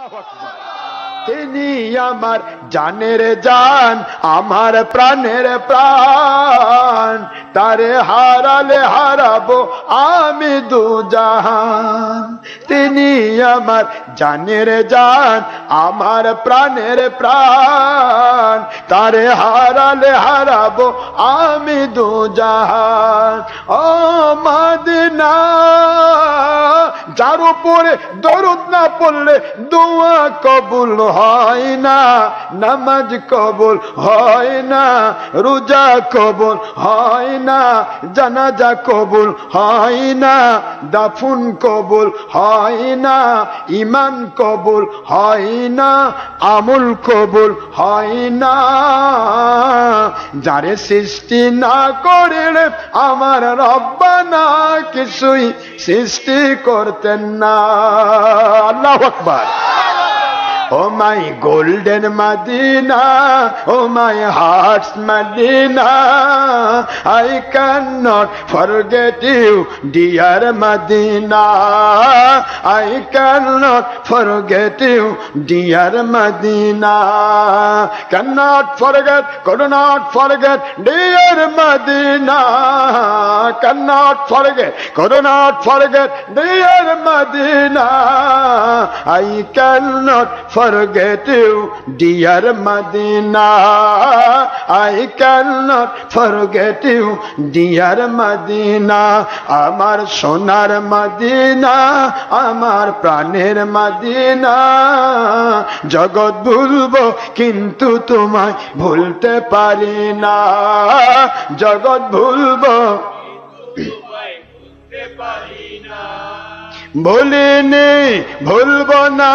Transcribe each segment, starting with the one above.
আল্লাহু আকবার। তিনি আমার জানের জান, আমার প্রাণের প্রাণ, তারে হারালে হারাবো আমি দু জাহান। তিনি আমার জানের জান, আমার প্রাণের প্রাণ, তারে হারালে হারাবো আমি দু জাহান। ও মদিনা, যার উপরে দরুদ না পড়লে দোয়া কবুল হয় না, নামাজ কবুল হয় না, রোজা কবুল হয় না, জানাজা কবুল হয় না, দাফন কবুল হয় না, ঈমান কবুল হয় না, আমল কবুল হয় না। যারে সৃষ্টি না করলে আমার রব্বানা কিছুই সৃষ্টি করতেন না। আল্লাহু আকবার। Oh my golden Medina, oh my heart's Medina, I cannot forget you, dear Medina. I cannot forget you, dear Medina. Cannot forget, could not forget, dear Medina. Cannot forget, could not forget, dear Medina. I cannot forget you, dear Medina. I cannot forget you, dear Medina. আমার সোনার Medina, আমার প্রাণের Medina, জগৎ ভুলবো কিন্তু তোমায় ভুলতে পারি না। জগৎ ভুলবো ভুলিনি, ভুলবো না,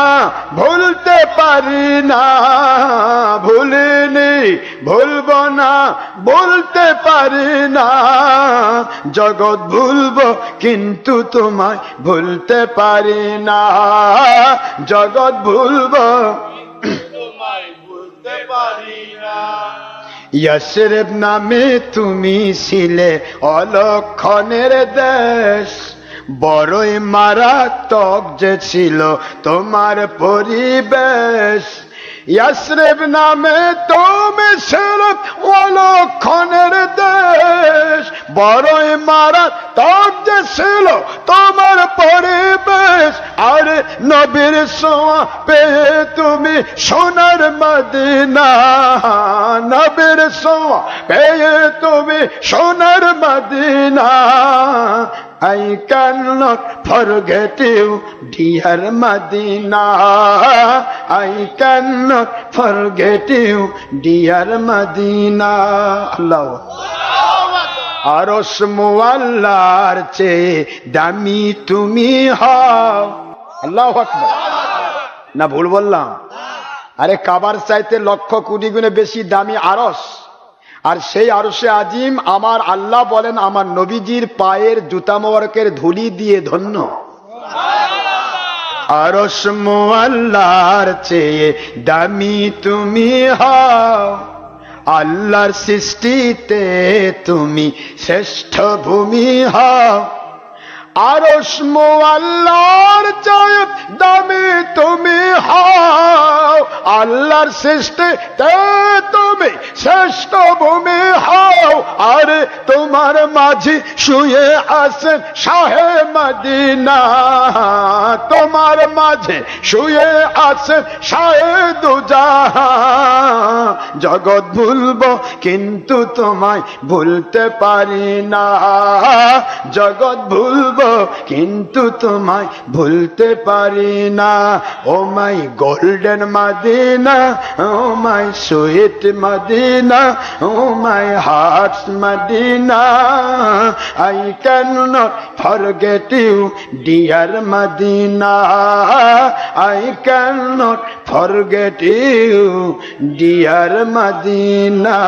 ভুলতে পারি না। ভুলিনি, ভুলবো না, ভুলতে পারি না। জগৎ ভুলবো কিন্তু তোমায় ভুলতে পারি না। জগৎ ভুলবো তোমায় ভুলতে পারি না। ইয়াসরিব নামে তুমি ছিলে অলক্ষণের দেশ, বড়ই মারাত্মক যে ছিল তোমার পরিবেশ। ইয়াসরিব নামে তুমি ছিলে অলক্ষণের দেশ, বড়ই মারাত্মক যে ছিল তোমার পরিবেশ। আর নবীর ছোঁয়া পেয়ে তুমি সোনার মদিনা, নবীর ছোঁয়া পেয়ে তুমি সোনার Medina. I cannot forget you, dear Medina. I cannot forget you, dear Medina. Allah. আরশ মুআল্লার চেয়ে দামি তুমি হও। আল্লাহু আকবার। না ভুল বললাম? আরে কাবার চাইতে লক্ষ কোটি গুণে বেশি দামি আরশ। আর সেই আরশে আজিম আমার আল্লাহ বলেন আমার নবীজির পায়ের জুতা মোবারকের ধুলি দিয়ে ধন্য। আরশ মুআল্লার চেয়ে দামি তুমি হও, আল্লাহর সৃষ্টিতে তুমি শ্রেষ্ঠ ভূমি হও। আরশ মুআল্লার চেয়ে দামি তুমি হও, আল্লাহর সৃষ্টিতে তুমি শ্রেষ্ঠ ভূমি হও। আর তোমার মাঝে শুয়ে আছেন শাহে মদিনা, তোমার মাঝে শুয়ে আছেন শাহে দু জাহান। জগৎ ভুলবো কিন্তু তোমায় ভুলতে পারি না। জগৎ ভুলবো কিন্তু তোমায় ভুলতে পারি না। Oh my golden Medina, oh my sweet Medina, oh my heart's Medina, I cannot forget you, dear Medina. I cannot forget you, dear Medina.